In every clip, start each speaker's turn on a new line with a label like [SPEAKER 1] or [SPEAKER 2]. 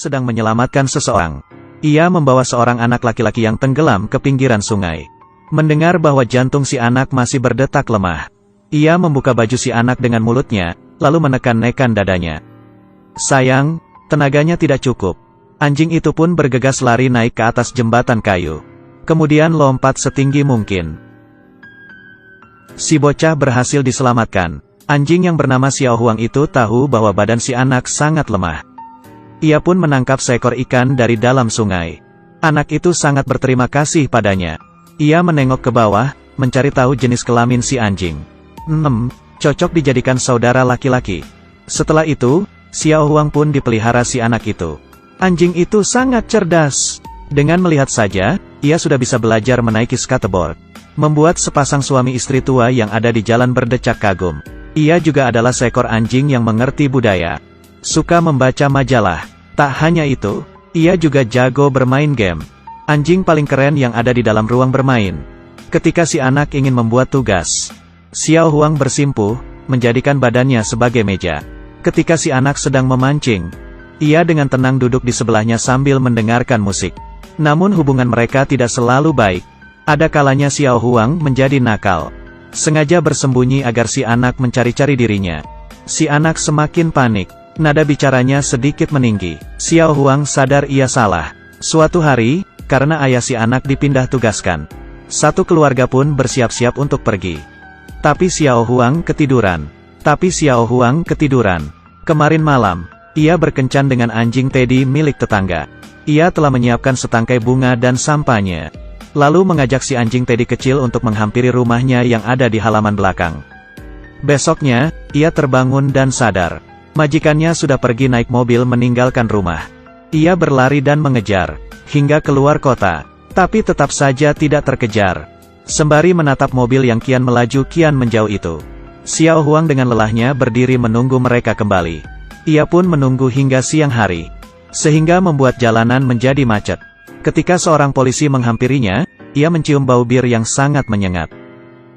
[SPEAKER 1] sedang menyelamatkan seseorang. Ia membawa seorang anak laki-laki yang tenggelam ke pinggiran sungai. Mendengar bahwa jantung si anak masih berdetak lemah, ia membuka baju si anak dengan mulutnya, lalu menekan-nekan dadanya. Sayang, tenaganya tidak cukup. Anjing itu pun bergegas lari naik ke atas jembatan kayu. Kemudian lompat setinggi mungkin. Si bocah berhasil diselamatkan. Anjing yang bernama Xiao Huang itu tahu bahwa badan si anak sangat lemah. Ia pun menangkap seekor ikan dari dalam sungai. Anak itu sangat berterima kasih padanya. Ia menengok ke bawah, mencari tahu jenis kelamin si anjing. Cocok dijadikan saudara laki-laki. Setelah itu, Xiao Huang pun dipelihara si anak itu. Anjing itu sangat cerdas. Dengan melihat saja, ia sudah bisa belajar menaiki skateboard. Membuat sepasang suami istri tua yang ada di jalan berdecak kagum. Ia juga adalah seekor anjing yang mengerti budaya. Suka membaca majalah. Tak hanya itu, ia juga jago bermain game. Anjing paling keren yang ada di dalam ruang bermain. Ketika si anak ingin membuat tugas, Xiao Huang bersimpuh, menjadikan badannya sebagai meja. Ketika si anak sedang memancing, ia dengan tenang duduk di sebelahnya sambil mendengarkan musik. Namun hubungan mereka tidak selalu baik. Ada kalanya Xiao Huang menjadi nakal. Sengaja bersembunyi agar si anak mencari-cari dirinya. Si anak semakin panik. Nada bicaranya sedikit meninggi. Xiao Huang sadar ia salah. Suatu hari, karena ayah si anak dipindah tugaskan, satu keluarga pun bersiap-siap untuk pergi. Tapi Xiao Huang ketiduran. Kemarin malam, ia berkencan dengan anjing Teddy milik tetangga. Ia telah menyiapkan setangkai bunga dan sampahnya. Lalu mengajak si anjing Teddy kecil untuk menghampiri rumahnya yang ada di halaman belakang. Besoknya, ia terbangun dan sadar. Majikannya sudah pergi naik mobil meninggalkan rumah. Ia berlari dan mengejar, hingga keluar kota. Tapi tetap saja tidak terkejar. Sembari menatap mobil yang kian melaju kian menjauh itu, Xiao Huang dengan lelahnya berdiri menunggu mereka kembali. Ia pun menunggu hingga siang hari, sehingga membuat jalanan menjadi macet. Ketika seorang polisi menghampirinya, ia mencium bau bir yang sangat menyengat.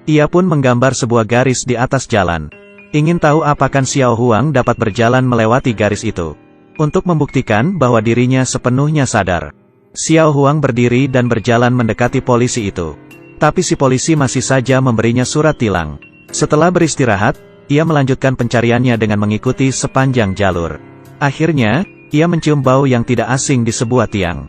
[SPEAKER 1] Ia pun menggambar sebuah garis di atas jalan. Ingin tahu apakah Xiao Huang dapat berjalan melewati garis itu. Untuk membuktikan bahwa dirinya sepenuhnya sadar, Xiao Huang berdiri dan berjalan mendekati polisi itu. Tapi si polisi masih saja memberinya surat tilang. Setelah beristirahat, ia melanjutkan pencariannya dengan mengikuti sepanjang jalur. Akhirnya, ia mencium bau yang tidak asing di sebuah tiang.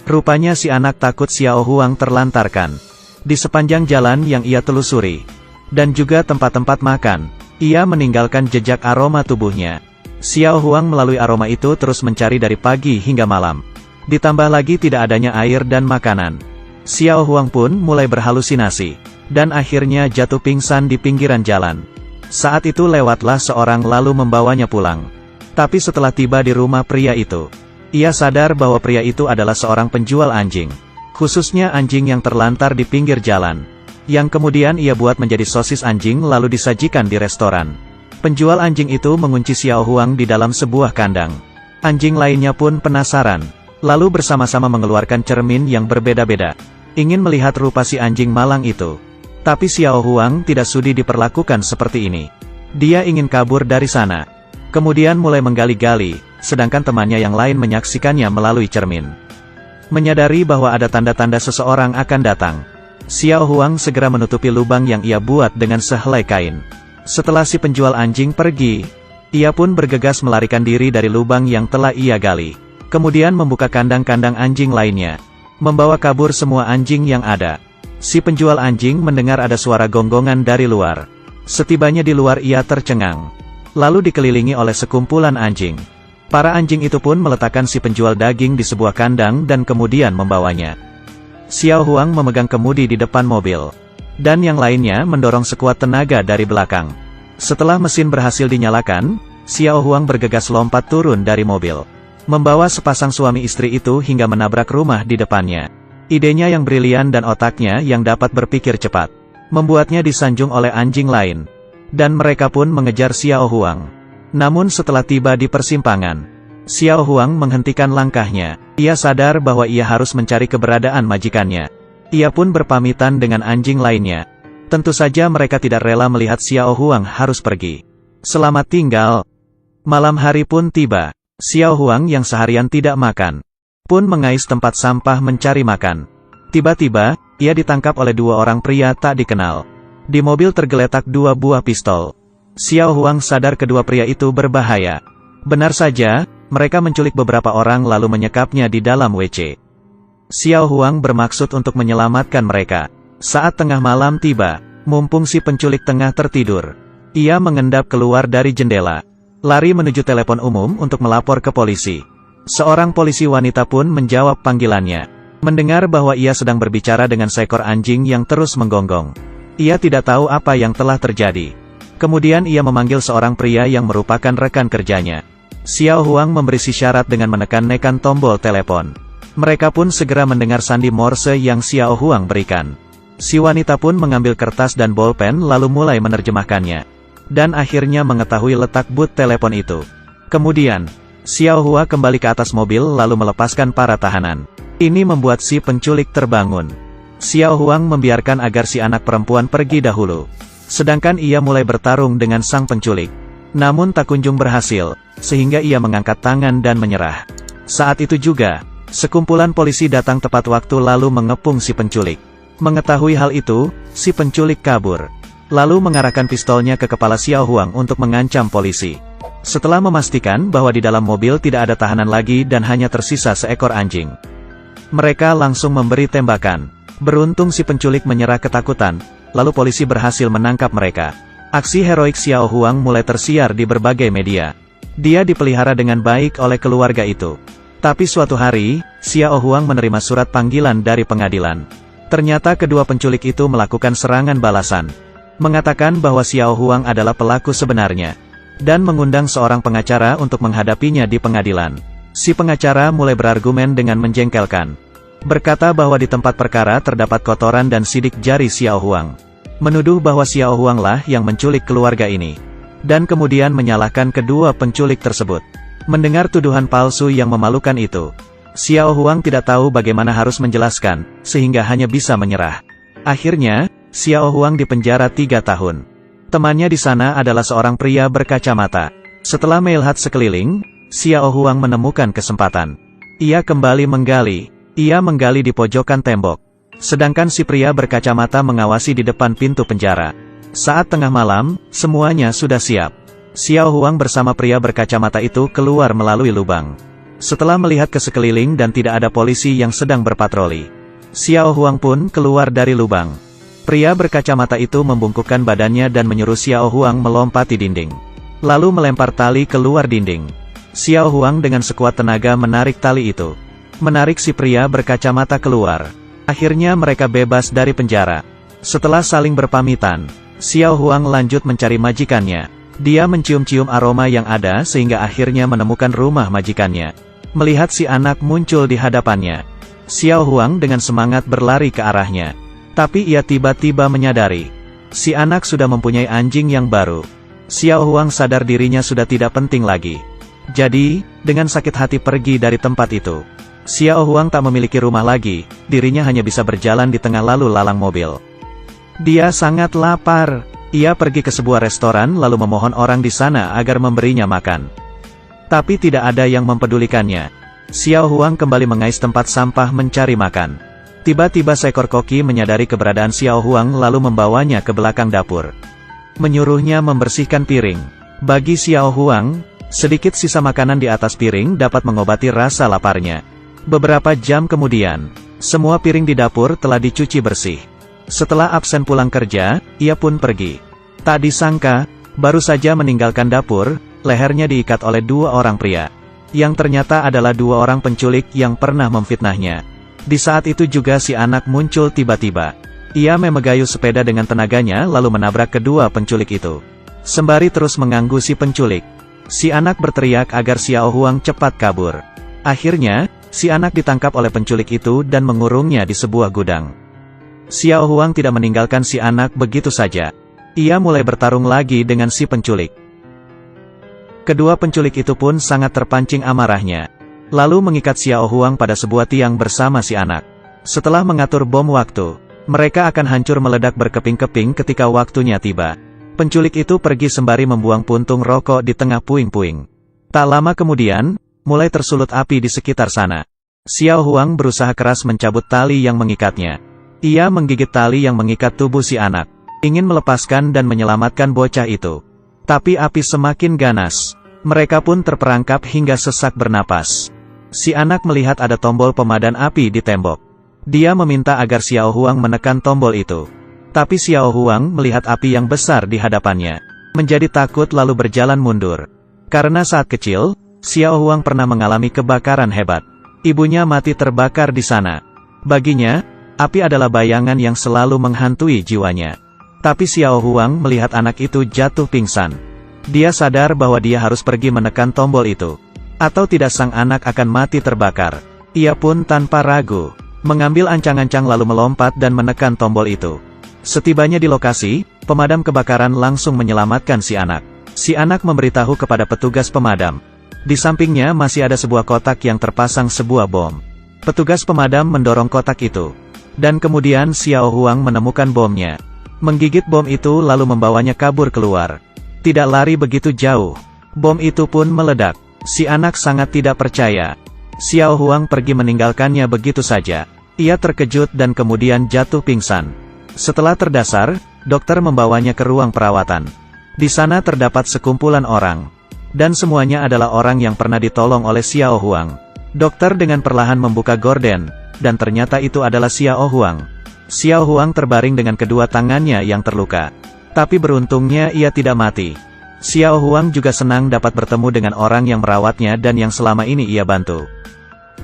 [SPEAKER 1] Rupanya si anak takut Xiao Huang terlantarkan. Di sepanjang jalan yang ia telusuri, dan juga tempat-tempat makan, ia meninggalkan jejak aroma tubuhnya. Xiao Huang melalui aroma itu terus mencari dari pagi hingga malam. Ditambah lagi tidak adanya air dan makanan. Xiao Huang pun mulai berhalusinasi, dan akhirnya jatuh pingsan di pinggiran jalan. Saat itu lewatlah seorang lalu membawanya pulang. Tapi setelah tiba di rumah pria itu, ia sadar bahwa pria itu adalah seorang penjual anjing. Khususnya anjing yang terlantar di pinggir jalan. Yang kemudian ia buat menjadi sosis anjing lalu disajikan di restoran. Penjual anjing itu mengunci Xiao Huang di dalam sebuah kandang. Anjing lainnya pun penasaran. Lalu bersama-sama mengeluarkan cermin yang berbeda-beda. Ingin melihat rupa si anjing malang itu. Tapi Xiao Huang tidak sudi diperlakukan seperti ini. Dia ingin kabur dari sana. Kemudian mulai menggali-gali, sedangkan temannya yang lain menyaksikannya melalui cermin. Menyadari bahwa ada tanda-tanda seseorang akan datang, Xiao Huang segera menutupi lubang yang ia buat dengan sehelai kain. Setelah si penjual anjing pergi, ia pun bergegas melarikan diri dari lubang yang telah ia gali. Kemudian membuka kandang-kandang anjing lainnya, membawa kabur semua anjing yang ada. Si penjual anjing mendengar ada suara gonggongan dari luar. Setibanya di luar ia tercengang. Lalu dikelilingi oleh sekumpulan anjing. Para anjing itu pun meletakkan si penjual daging di sebuah kandang dan kemudian membawanya. Xiao Huang memegang kemudi di depan mobil. Dan yang lainnya mendorong sekuat tenaga dari belakang. Setelah mesin berhasil dinyalakan, Xiao Huang bergegas lompat turun dari mobil. Membawa sepasang suami istri itu hingga menabrak rumah di depannya. Idenya yang brilian dan otaknya yang dapat berpikir cepat, membuatnya disanjung oleh anjing lain. Dan mereka pun mengejar Xiao Huang. Namun setelah tiba di persimpangan, Xiao Huang menghentikan langkahnya. Ia sadar bahwa ia harus mencari keberadaan majikannya. Ia pun berpamitan dengan anjing lainnya. Tentu saja mereka tidak rela melihat Xiao Huang harus pergi. Selamat tinggal. Malam hari pun tiba. Xiao Huang yang seharian tidak makan, pun mengais tempat sampah mencari makan. Tiba-tiba, ia ditangkap oleh dua orang pria tak dikenal. Di mobil tergeletak dua buah pistol. Xiao Huang sadar kedua pria itu berbahaya. Benar saja, mereka menculik beberapa orang lalu menyekapnya di dalam WC. Xiao Huang bermaksud untuk menyelamatkan mereka. Saat tengah malam tiba, mumpung si penculik tengah tertidur, ia mengendap keluar dari jendela, lari menuju telepon umum untuk melapor ke polisi. Seorang polisi wanita pun menjawab panggilannya. Mendengar bahwa ia sedang berbicara dengan seekor anjing yang terus menggonggong, ia tidak tahu apa yang telah terjadi. Kemudian ia memanggil seorang pria yang merupakan rekan kerjanya. Xiao Huang memberi syarat dengan menekan tombol telepon. Mereka pun segera mendengar sandi Morse yang Xiao Huang berikan. Si wanita pun mengambil kertas dan bolpen lalu mulai menerjemahkannya. Dan akhirnya mengetahui letak boot telepon itu. Kemudian, Xiao Huang kembali ke atas mobil lalu melepaskan para tahanan. Ini membuat si penculik terbangun. Xiao Huang membiarkan agar si anak perempuan pergi dahulu. Sedangkan ia mulai bertarung dengan sang penculik. Namun tak kunjung berhasil, sehingga ia mengangkat tangan dan menyerah. Saat itu juga, sekumpulan polisi datang tepat waktu lalu mengepung si penculik. Mengetahui hal itu, si penculik kabur. Lalu mengarahkan pistolnya ke kepala Xiao Huang untuk mengancam polisi. Setelah memastikan bahwa di dalam mobil tidak ada tahanan lagi dan hanya tersisa seekor anjing, mereka langsung memberi tembakan. Beruntung si penculik menyerah ketakutan, lalu polisi berhasil menangkap mereka. Aksi heroik Xiao Huang mulai tersiar di berbagai media. Dia dipelihara dengan baik oleh keluarga itu. Tapi suatu hari, Xiao Huang menerima surat panggilan dari pengadilan. Ternyata kedua penculik itu melakukan serangan balasan, mengatakan bahwa Xiao Huang adalah pelaku sebenarnya, dan mengundang seorang pengacara untuk menghadapinya di pengadilan. Si pengacara mulai berargumen dengan menjengkelkan, berkata bahwa di tempat perkara terdapat kotoran dan sidik jari Xiao Huang, menuduh bahwa Xiao Huang lah yang menculik keluarga ini, dan kemudian menyalahkan kedua penculik tersebut. Mendengar tuduhan palsu yang memalukan itu, Xiao Huang tidak tahu bagaimana harus menjelaskan, sehingga hanya bisa menyerah. Akhirnya, Xiao Huang dipenjara 3 tahun. Temannya di sana adalah seorang pria berkacamata. Setelah melihat sekeliling, Xiao Huang menemukan kesempatan. Ia kembali menggali. Ia menggali di pojokan tembok. Sedangkan si pria berkacamata mengawasi di depan pintu penjara. Saat tengah malam, semuanya sudah siap. Xiao Huang bersama pria berkacamata itu keluar melalui lubang. Setelah melihat ke sekeliling dan tidak ada polisi yang sedang berpatroli, Xiao Huang pun keluar dari lubang. Pria berkacamata itu membungkukkan badannya dan menyuruh Xiao Huang melompati dinding, lalu melempar tali keluar dinding. Xiao Huang dengan sekuat tenaga menarik tali itu, menarik si pria berkacamata keluar. Akhirnya mereka bebas dari penjara. Setelah saling berpamitan, Xiao Huang lanjut mencari majikannya. Dia mencium-cium aroma yang ada sehingga akhirnya menemukan rumah majikannya. Melihat si anak muncul di hadapannya, Xiao Huang dengan semangat berlari ke arahnya. Tapi ia tiba-tiba menyadari, si anak sudah mempunyai anjing yang baru. Xiao Huang sadar dirinya sudah tidak penting lagi. Jadi, dengan sakit hati pergi dari tempat itu. Xiao Huang tak memiliki rumah lagi, dirinya hanya bisa berjalan di tengah lalu lalang mobil. Dia sangat lapar. Ia pergi ke sebuah restoran lalu memohon orang di sana agar memberinya makan. Tapi tidak ada yang mempedulikannya. Xiao Huang kembali mengais tempat sampah mencari makan. Tiba-tiba seekor koki menyadari keberadaan Xiao Huang lalu membawanya ke belakang dapur, menyuruhnya membersihkan piring. Bagi Xiao Huang, sedikit sisa makanan di atas piring dapat mengobati rasa laparnya. Beberapa jam kemudian, semua piring di dapur telah dicuci bersih. Setelah absen pulang kerja, ia pun pergi. Tak disangka, baru saja meninggalkan dapur, lehernya diikat oleh 2 orang pria, yang ternyata adalah 2 orang penculik yang pernah memfitnahnya. Di saat itu juga si anak muncul tiba-tiba. Ia memegayuh sepeda dengan tenaganya lalu menabrak kedua penculik itu, sembari terus mengganggu si penculik. Si anak berteriak agar Xiao Huang cepat kabur. Akhirnya, si anak ditangkap oleh penculik itu dan mengurungnya di sebuah gudang. Xiao Huang tidak meninggalkan si anak begitu saja. Ia mulai bertarung lagi dengan si penculik. Kedua penculik itu pun sangat terpancing amarahnya, lalu mengikat Xiao Huang pada sebuah tiang bersama si anak. Setelah mengatur bom waktu, mereka akan hancur meledak berkeping-keping ketika waktunya tiba. Penculik itu pergi sembari membuang puntung rokok di tengah puing-puing. Tak lama kemudian, mulai tersulut api di sekitar sana. Xiao Huang berusaha keras mencabut tali yang mengikatnya. Ia menggigit tali yang mengikat tubuh si anak, ingin melepaskan dan menyelamatkan bocah itu. Tapi api semakin ganas. Mereka pun terperangkap hingga sesak bernapas. Si anak melihat ada tombol pemadam api di tembok. Dia meminta agar Xiao Huang menekan tombol itu. Tapi Xiao Huang melihat api yang besar di hadapannya. Menjadi takut lalu berjalan mundur. Karena saat kecil, Xiao Huang pernah mengalami kebakaran hebat. Ibunya mati terbakar di sana. Baginya, api adalah bayangan yang selalu menghantui jiwanya. Tapi Xiao Huang melihat anak itu jatuh pingsan. Dia sadar bahwa dia harus pergi menekan tombol itu. Atau tidak sang anak akan mati terbakar. Ia pun tanpa ragu, mengambil ancang-ancang lalu melompat dan menekan tombol itu. Setibanya di lokasi, pemadam kebakaran langsung menyelamatkan si anak. Si anak memberitahu kepada petugas pemadam. Di sampingnya masih ada sebuah kotak yang terpasang sebuah bom. Petugas pemadam mendorong kotak itu. Dan kemudian Xiao Huang menemukan bomnya. Menggigit bom itu lalu membawanya kabur keluar. Tidak lari begitu jauh. Bom itu pun meledak. Si anak sangat tidak percaya. Xiao Huang pergi meninggalkannya begitu saja. Ia terkejut dan kemudian jatuh pingsan. Setelah terdasar, dokter membawanya ke ruang perawatan. Di sana terdapat sekumpulan orang. Dan semuanya adalah orang yang pernah ditolong oleh Xiao Huang. Dokter dengan perlahan membuka gorden, dan ternyata itu adalah Xiao Huang. Xiao Huang terbaring dengan kedua tangannya yang terluka. Tapi beruntungnya ia tidak mati. Xiao Huang juga senang dapat bertemu dengan orang yang merawatnya dan yang selama ini ia bantu.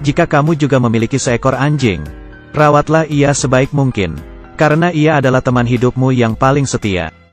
[SPEAKER 1] Jika kamu juga memiliki seekor anjing, rawatlah ia sebaik mungkin. Karena ia adalah teman hidupmu yang paling setia.